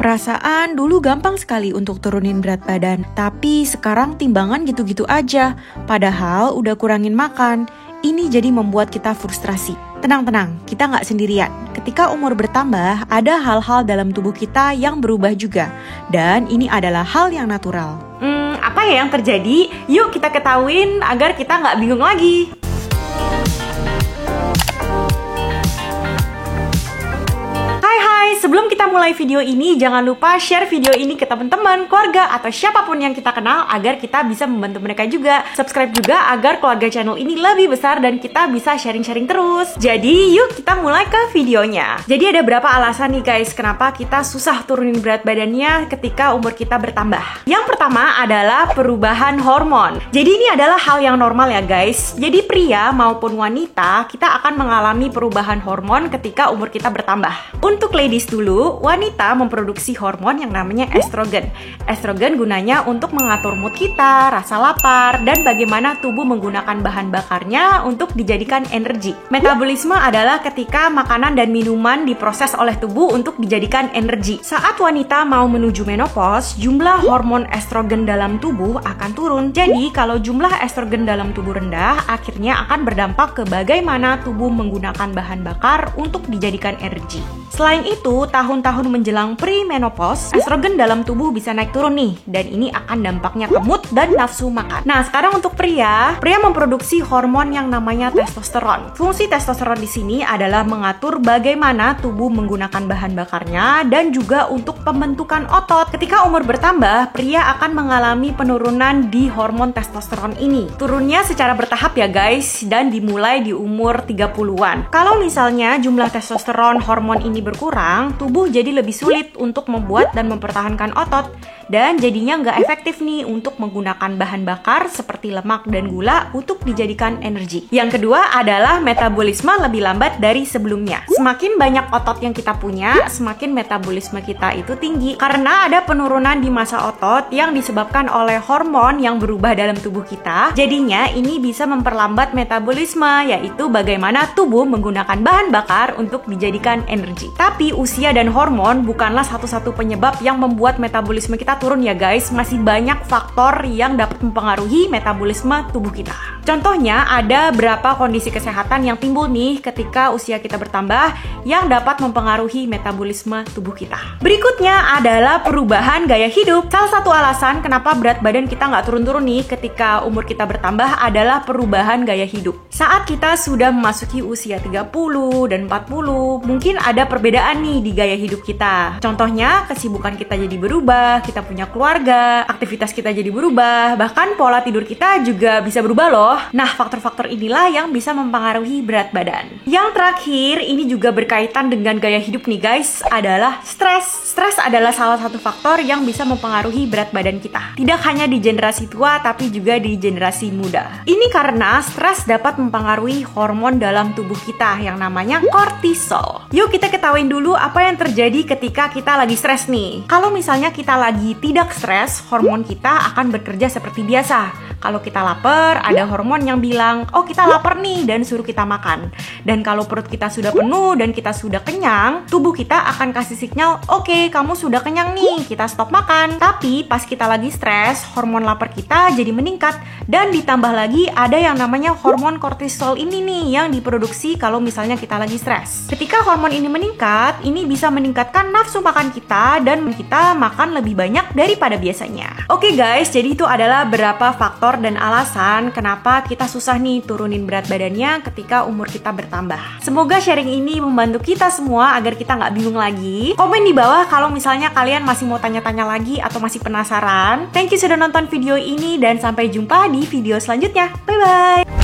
Perasaan dulu gampang sekali untuk turunin berat badan, tapi sekarang timbangan gitu-gitu aja. Padahal udah kurangin makan. Ini jadi membuat kita frustrasi. Tenang-tenang, kita nggak sendirian. Ketika umur bertambah, ada hal-hal dalam tubuh kita yang berubah juga. Dan ini adalah hal yang natural. Apa ya yang terjadi? Yuk kita ketahuin agar kita nggak bingung lagi. Sebelum kita mulai video ini, jangan lupa share video ini ke teman-teman, keluarga, atau siapapun yang kita kenal agar kita bisa membantu mereka juga. Subscribe juga agar keluarga channel ini lebih besar dan kita bisa sharing-sharing terus. Jadi yuk kita mulai ke videonya. Jadi ada berapa alasan nih guys kenapa kita susah turunin berat badannya ketika umur kita bertambah. Yang pertama adalah perubahan hormon. Jadi ini adalah hal yang normal ya guys. Jadi pria maupun wanita kita akan mengalami perubahan hormon ketika umur kita bertambah. Untuk ladies dulu, wanita memproduksi hormon yang namanya estrogen. Estrogen gunanya untuk mengatur mood kita, rasa lapar, dan bagaimana tubuh menggunakan bahan bakarnya untuk dijadikan energi. Metabolisme adalah ketika makanan dan minuman diproses oleh tubuh untuk dijadikan energi. Saat wanita mau menuju menopause, jumlah hormon estrogen dalam tubuh akan turun. Jadi, kalau jumlah estrogen dalam tubuh rendah, akhirnya akan berdampak ke bagaimana tubuh menggunakan bahan bakar untuk dijadikan energi. Selain itu, tahun-tahun menjelang pre-menopause, estrogen dalam tubuh bisa naik turun nih, dan ini akan dampaknya ke mood dan nafsu makan. Nah, sekarang untuk pria memproduksi hormon yang namanya testosteron. Fungsi testosteron di sini adalah mengatur bagaimana tubuh menggunakan bahan bakarnya dan juga untuk pembentukan otot. Ketika umur bertambah, pria akan mengalami penurunan di hormon testosteron ini. Turunnya secara bertahap ya guys, dan dimulai di umur 30-an. Kalau misalnya jumlah testosteron hormon ini berkurang, tubuh jadi lebih sulit untuk membuat dan mempertahankan otot, dan jadinya nggak efektif nih untuk menggunakan bahan bakar seperti lemak dan gula untuk dijadikan energi. Yang kedua adalah metabolisme lebih lambat dari sebelumnya. Semakin banyak otot yang kita punya, semakin metabolisme kita itu tinggi karena ada penurunan di massa otot yang disebabkan oleh hormon yang berubah dalam tubuh kita. Jadinya ini bisa memperlambat metabolisme, yaitu bagaimana tubuh menggunakan bahan bakar untuk dijadikan energi. Tapi usia dan hormon bukanlah satu-satu penyebab yang membuat metabolisme kita turun ya guys. Masih banyak faktor yang dapat mempengaruhi metabolisme tubuh kita. Contohnya ada berapa kondisi kesehatan yang timbul nih ketika usia kita bertambah yang dapat mempengaruhi metabolisme tubuh kita. Berikutnya adalah perubahan gaya hidup. Salah satu alasan kenapa berat badan kita nggak turun-turun nih ketika umur kita bertambah adalah perubahan gaya hidup. Saat kita sudah memasuki usia 30 dan 40, mungkin ada perbedaan nih di gaya hidup kita. Contohnya, kesibukan kita jadi berubah, kita punya keluarga, aktivitas kita jadi berubah, bahkan pola tidur kita juga bisa berubah loh. Nah, faktor-faktor inilah yang bisa mempengaruhi berat badan. Yang terakhir, ini juga berkaitan dengan gaya hidup nih guys, adalah stres. Stres adalah salah satu faktor yang bisa mempengaruhi berat badan kita. Tidak hanya di generasi tua, tapi juga di generasi muda. Ini karena stres dapat mempengaruhi hormon dalam tubuh kita yang namanya kortisol. Yuk kita ketahuin dulu apa yang terjadi ketika kita lagi stres nih. Kalau misalnya kita lagi tidak stres, hormon kita akan bekerja seperti biasa. Kalau kita lapar, ada hormon yang bilang, oh kita lapar nih, dan suruh kita makan. Dan kalau perut kita sudah penuh dan kita sudah kenyang, tubuh kita akan kasih sinyal, oke, kamu sudah kenyang nih, kita stop makan. Tapi pas kita lagi stres, hormon lapar kita jadi meningkat. Dan ditambah lagi ada yang namanya hormon kortisol ini nih, yang diproduksi kalau misalnya kita lagi stres. Ketika hormon ini meningkat, ini bisa meningkatkan nafsu makan kita dan kita makan lebih banyak daripada biasanya. Oke guys, jadi itu adalah beberapa faktor dan alasan kenapa kita susah nih turunin berat badannya ketika umur kita bertambah. Semoga sharing ini membantu kita semua agar kita nggak bingung lagi. Komen di bawah kalau misalnya kalian masih mau tanya-tanya lagi atau masih penasaran. Thank you sudah nonton video ini dan sampai jumpa di video selanjutnya. Bye-bye!